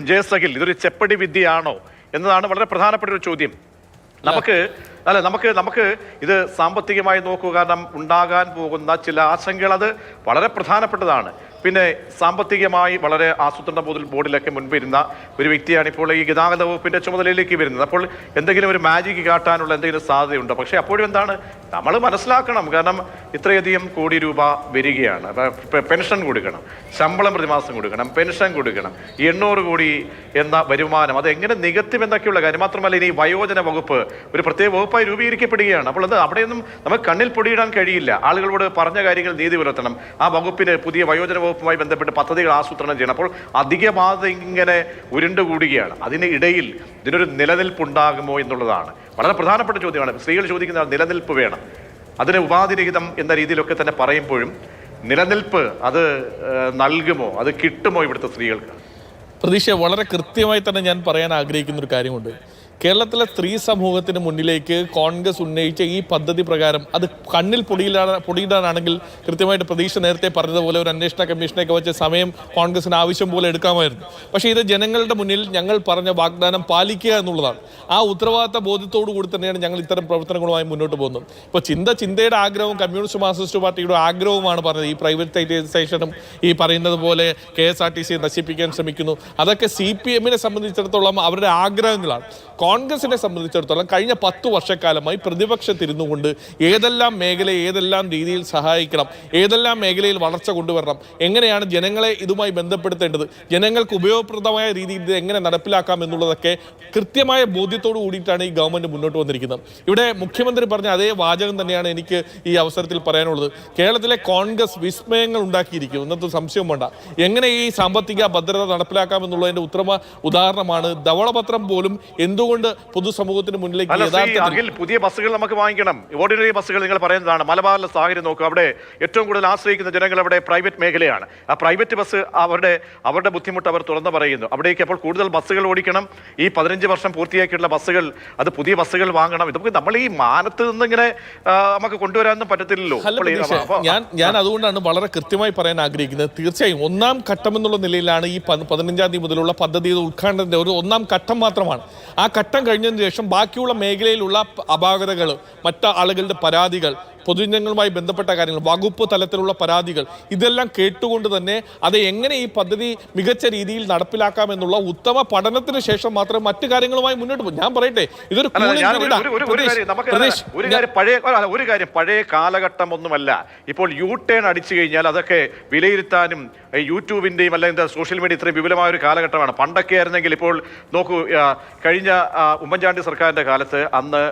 ജയസഖിൽ ഇതൊരു ചെപ്പടി വിദ്യയാണോ എന്നതാണ് വളരെ പ്രധാനപ്പെട്ട ഒരു ചോദ്യം. നമുക്ക് ഇത് സാമ്പത്തികമായി നോക്കുക, കാരണം ഉണ്ടാകാൻ പോകുന്ന ചില ആശങ്കകൾ അത് വളരെ പ്രധാനപ്പെട്ടതാണ്. പിന്നെ സാമ്പത്തികമായി വളരെ ആസൂത്രണ ബോർഡിലൊക്കെ മുൻപിരുന്ന ഒരു വ്യക്തിയാണ് ഇപ്പോൾ ഈ ഗതാഗത വകുപ്പിന്റെ ചുമതലയിലേക്ക് വരുന്നത്. അപ്പോൾ എന്തെങ്കിലും ഒരു മാജിക് കാട്ടാനുള്ള എന്തെങ്കിലും സാധ്യതയുണ്ടോ? പക്ഷേ അപ്പോഴും എന്താണ് നമ്മൾ മനസ്സിലാക്കണം, കാരണം ഇത്രയധികം കോടി രൂപ വരികയാണ്. പെൻഷൻ കൊടുക്കണം, ശമ്പളം പ്രതിമാസം കൊടുക്കണം, പെൻഷൻ കൊടുക്കണം, 800 കോടി എന്ന വരുമാനം അത് എങ്ങനെ നികത്തും എന്നൊക്കെയുള്ള കാര്യം. മാത്രമല്ല ഇനി വയോജന വകുപ്പ് ഒരു പ്രത്യേക വകുപ്പായി രൂപീകരിക്കപ്പെടുകയാണ്. അപ്പോൾ അത് അവിടെയൊന്നും നമുക്ക് കണ്ണിൽ പൊടിയിടാൻ കഴിയില്ല. ആളുകളോട് പറഞ്ഞ കാര്യങ്ങൾ നീതി പുലർത്തണം. ആ വകുപ്പിന് പുതിയ വയോജന വകുപ്പുമായി ബന്ധപ്പെട്ട് പദ്ധതികൾ ആസൂത്രണം ചെയ്യണം. അപ്പോൾ അധിക ബാധ്യത ഇങ്ങനെ ഉരുണ്ടുകൂടുകയാണ്. അതിന് ഇടയിൽ ഇതിനൊരു നിലനിൽപ്പുണ്ടാകുമോ എന്നുള്ളതാണ് വളരെ പ്രധാനപ്പെട്ട ചോദ്യമാണ്. സ്ത്രീകൾ ചോദിക്കുന്ന നിലനിൽപ്പ് വേണം, അതിന് ഉപാധിരഹിതം എന്ന രീതിയിലൊക്കെ തന്നെ പറയുമ്പോഴും നിലനിൽപ്പ് അത് നൽകുമോ, അത് കിട്ടുമോ ഇവിടുത്തെ സ്ത്രീകൾക്ക്? പ്രതീക്ഷ, വളരെ കൃത്യമായി തന്നെ ഞാൻ പറയാൻ ആഗ്രഹിക്കുന്ന ഒരു കാര്യമുണ്ട്. കേരളത്തിലെ സ്ത്രീ സമൂഹത്തിന് മുന്നിലേക്ക് കോൺഗ്രസ് ഉന്നയിച്ച ഈ പദ്ധതി പ്രകാരം അത് കണ്ണിൽ പൊടിയിടാനാണെങ്കിൽ കൃത്യമായിട്ട് പ്രതീക്ഷ നേരത്തെ പറഞ്ഞതുപോലെ ഒരു അന്വേഷണ കമ്മീഷനൊക്കെ വെച്ച സമയം കോൺഗ്രസിന് ആവശ്യം പോലെ എടുക്കാമായിരുന്നു. പക്ഷേ ഇത് ജനങ്ങളുടെ മുന്നിൽ ഞങ്ങൾ പറഞ്ഞ വാഗ്ദാനം പാലിക്കുക എന്നുള്ളതാണ്. ആ ഉത്തരവാദിത്ത ബോധ്യത്തോടു കൂടി തന്നെയാണ് ഞങ്ങൾ ഇത്തരം പ്രവർത്തനങ്ങളുമായി മുന്നോട്ട് പോകുന്നത്. ഇപ്പോൾ ചിന്തയുടെ ആഗ്രഹവും കമ്മ്യൂണിസ്റ്റ് മാർക്സിസ്റ്റ് പാർട്ടിയുടെ ആഗ്രഹവുമാണ് പറഞ്ഞത്. ഈ പ്രൈവറ്റൈസേഷനും ഈ പറയുന്നത് പോലെ KSRTC നശിപ്പിക്കാൻ ശ്രമിക്കുന്നു, അതൊക്കെ CPM സംബന്ധിച്ചിടത്തോളം അവരുടെ ആഗ്രഹങ്ങളാണ്. കോൺഗ്രസിനെ സംബന്ധിച്ചിടത്തോളം കഴിഞ്ഞ 10 വർഷക്കാലമായി പ്രതിപക്ഷത്തിരുന്നുകൊണ്ട് ഏതെല്ലാം മേഖലയെ ഏതെല്ലാം രീതിയിൽ സഹായിക്കണം, ഏതെല്ലാം മേഖലയിൽ വളർച്ച കൊണ്ടുവരണം, എങ്ങനെയാണ് ജനങ്ങളെ ഇതുമായി ബന്ധപ്പെടുത്തേണ്ടത്, ജനങ്ങൾക്ക് ഉപയോഗപ്രദമായ രീതിയിൽ ഇത് എങ്ങനെ നടപ്പിലാക്കാം എന്നുള്ളതൊക്കെ കൃത്യമായ ബോധ്യത്തോടു കൂടിയിട്ടാണ് ഈ ഗവൺമെൻറ് മുന്നോട്ട് വന്നിരിക്കുന്നത്. ഇവിടെ മുഖ്യമന്ത്രി പറഞ്ഞ അതേ വാചകം തന്നെയാണ് എനിക്ക് ഈ അവസരത്തിൽ പറയാനുള്ളത്. കേരളത്തിലെ കോൺഗ്രസ് വിസ്മയങ്ങൾ ഉണ്ടാക്കിയിരിക്കും, എന്നൊന്നും സംശയം വേണ്ട. എങ്ങനെ ഈ സാമ്പത്തിക ഭദ്രത നടപ്പിലാക്കാം എന്നുള്ളതിൻ്റെ ഉദാഹരണമാണ് ധവളപത്രം പോലും എന്തുകൊണ്ട് പൊതുസമൂഹത്തിന് മുന്നിലേക്ക് പുതിയ ബസ്സുകൾ നമുക്ക് വാങ്ങിക്കണം. ഓർഡിനറി ബസ്സുകൾ നിങ്ങൾ പറയുന്നതാണ്. മലബാറിലെ സാഹചര്യം നോക്കുക, അവിടെ ഏറ്റവും കൂടുതൽ ആശ്രയിക്കുന്ന ജനങ്ങൾ അവിടെ പ്രൈവറ്റ് മേഖലയാണ്. ആ പ്രൈവറ്റ് ബസ് അവരുടെ ബുദ്ധിമുട്ട് അവർ തുറന്നു പറയുന്നു. അവിടേക്ക് അപ്പോൾ കൂടുതൽ ബസ്സുകൾ ഓടിക്കണം. ഈ 15 വർഷം പൂർത്തിയാക്കിയിട്ടുള്ള ബസ്സുകൾ, അത് പുതിയ ബസ്സുകൾ വാങ്ങണം. ഇതൊക്കെ നമ്മൾ ഈ മാനത്ത് നിന്ന് ഇങ്ങനെ നമുക്ക് കൊണ്ടുവരാനൊന്നും പറ്റത്തില്ലല്ലോ. ഞാൻ അതുകൊണ്ടാണ് വളരെ കൃത്യമായി പറയാൻ ആഗ്രഹിക്കുന്നത്. തീർച്ചയായും 1ാം ഘട്ടം എന്നുള്ള നിലയിലാണ് ഈ 15-ാം തീയതി മുതലുള്ള പദ്ധതിയുടെ ഉദ്ഘാടനത്തിന്റെ ഒരു 1ാം ഘട്ടം മാത്രമാണ്. ആ ഘട്ടം കഴിഞ്ഞതിന് ശേഷം ബാക്കിയുള്ള മേഖലയിലുള്ള അപാകതകൾ, മറ്റ് ആളുകളുടെ പരാതികൾ, പൊതുജനങ്ങളുമായി ബന്ധപ്പെട്ട കാര്യങ്ങൾ, വകുപ്പ് തലത്തിലുള്ള പരാതികൾ, ഇതെല്ലാം കേട്ടുകൊണ്ട് തന്നെ അത് എങ്ങനെ ഈ പദ്ധതി മികച്ച രീതിയിൽ നടപ്പിലാക്കാമെന്നുള്ള ഉത്തമ പഠനത്തിന് ശേഷം മാത്രമേ മറ്റു കാര്യങ്ങളുമായി മുന്നോട്ട് പോകും. ഞാൻ പറയട്ടെ, ഇതൊരു പഴയ കാലഘട്ടം ഒന്നുമല്ല. ഇപ്പോൾ U-ടേൺ അടിച്ചു കഴിഞ്ഞാൽ അതൊക്കെ വിലയിരുത്താനും യൂട്യൂബിന്റെയും അല്ലെങ്കിൽ സോഷ്യൽ മീഡിയ ഇത്രയും വിപുലമായ ഒരു കാലഘട്ടമാണ്. പണ്ടൊക്കെ ആയിരുന്നെങ്കിൽ ഇപ്പോൾ നോക്കൂ, കഴിഞ്ഞ ഉമ്മൻചാണ്ടി സർക്കാരിന്റെ കാലത്ത് അന്ന്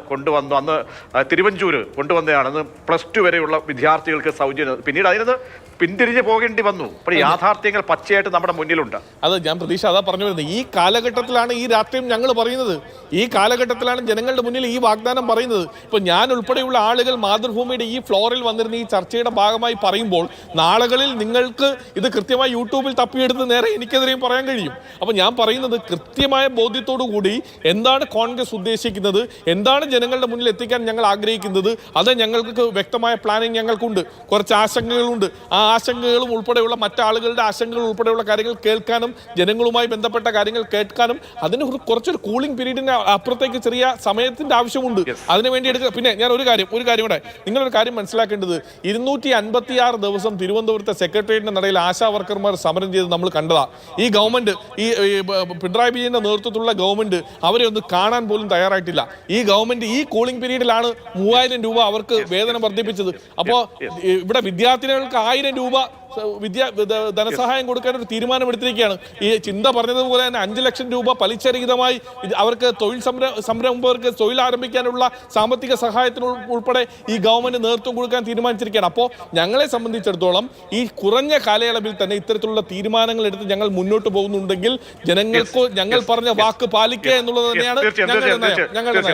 തിരുവഞ്ചൂർ കൊണ്ടുവന്നതാണ് +2 വരെയുള്ള വിദ്യാർത്ഥികൾക്ക് സൗജന്യം. പിന്നീട് അതിനത് പിന്തിരിഞ്ഞ് പോകേണ്ടി വന്നു. അപ്പോൾ യാഥാർത്ഥ്യങ്ങൾ പച്ചയായിട്ട് നമ്മുടെ മുന്നിലുണ്ട്. അത് ഞാൻ പ്രതീക്ഷ അതാ പറഞ്ഞു വരുന്നത്. ഈ കാലഘട്ടത്തിലാണ് ഈ രാഷ്ട്രീയം ഞങ്ങൾ പറയുന്നത്. ഈ കാലഘട്ടത്തിലാണ് ജനങ്ങളുടെ മുന്നിൽ ഈ വാഗ്ദാനം പറയുന്നത്. ഇപ്പോൾ ഞാൻ ഉൾപ്പെടെയുള്ള ആളുകൾ മാതൃഭൂമിയുടെ ഈ ഫ്ലോറിൽ വന്നിരുന്ന ഈ ചർച്ചയുടെ ഭാഗമായി പറയുമ്പോൾ നാളുകളിൽ നിങ്ങൾക്ക് ഇത് കൃത്യമായി യൂട്യൂബിൽ തപ്പിയെടുത്ത് നേരെ എനിക്കെതിരെയും പറയാൻ കഴിയും. അപ്പോൾ ഞാൻ പറയുന്നത് കൃത്യമായ ബോധ്യത്തോടു കൂടി എന്താണ് കോൺഗ്രസ് ഉദ്ദേശിക്കുന്നത്, എന്താണ് ജനങ്ങളുടെ മുന്നിൽ എത്തിക്കാൻ ഞങ്ങൾ ആഗ്രഹിക്കുന്നത്, അത് ഞങ്ങൾക്ക് വ്യക്തമായ പ്ലാനിങ് ഞങ്ങൾക്കുണ്ട്. കുറച്ച് ആശങ്കകളുണ്ട്. ആ ആശങ്കകളും ഉൾപ്പെടെയുള്ള മറ്റാളുകളുടെ ആശങ്കകൾ ഉൾപ്പെടെയുള്ള കാര്യങ്ങൾ കേൾക്കാനും ജനങ്ങളുമായി ബന്ധപ്പെട്ട കാര്യങ്ങൾ കേൾക്കാനും അതിന് കുറച്ചൊരു കൂളിംഗ് പീരീഡിന് അപ്പുറത്തേക്ക് ചെറിയ സമയത്തിന്റെ ആവശ്യമുണ്ട്. അതിനുവേണ്ടി എടുക്കുക. പിന്നെ ഞാൻ ഒരു കാര്യം കൂടെ നിങ്ങളൊരു കാര്യം മനസ്സിലാക്കേണ്ടത്, 256 ദിവസം തിരുവനന്തപുരത്തെ സെക്രട്ടേറിയറ്റിന്റെ നടയിൽ ആശാ വർക്കർമാർ സമരം ചെയ്ത് നമ്മൾ കണ്ടതാ. ഈ ഗവൺമെന്റ്, ഈ പിണറായി വിജയന്റെ നേതൃത്വത്തിലുള്ള ഗവൺമെന്റ് അവരെ ഒന്ന് കാണാൻ പോലും തയ്യാറായിട്ടില്ല. ഈ ഗവൺമെന്റ് ഈ കൂളിംഗ് പീരീഡിലാണ് 3000 രൂപ അവർക്ക് വേതനം വർദ്ധിപ്പിച്ചത്. അപ്പോൾ ഇവിടെ വിദ്യാർത്ഥിനികൾക്ക് 1000 രൂപ ധനസഹായം കൊടുക്കാൻ ഒരു തീരുമാനമെടുത്തിരിക്കുകയാണ്. ഈ ചിന്ത പറഞ്ഞതുപോലെ തന്നെ 5 ലക്ഷം രൂപ പലിശരഹിതമായി അവർക്ക് സംരംഭകർക്ക് തൊഴിൽ ആരംഭിക്കാനുള്ള സാമ്പത്തിക സഹായത്തിന് ഉൾപ്പെടെ ഈ ഗവൺമെന്റ് നേതൃത്വം കൊടുക്കാൻ തീരുമാനിച്ചിരിക്കുകയാണ്. അപ്പോൾ ഞങ്ങളെ സംബന്ധിച്ചിടത്തോളം ഈ കുറഞ്ഞ കാലയളവിൽ തന്നെ ഇത്തരത്തിലുള്ള തീരുമാനങ്ങൾ എടുത്ത് ഞങ്ങൾ മുന്നോട്ട് പോകുന്നുണ്ടെങ്കിൽ ജനങ്ങൾക്ക് ഞങ്ങൾ പറഞ്ഞ വാക്ക് പാലിക്കുക എന്നുള്ളത് തന്നെയാണ് ഞങ്ങളുടെ നയം.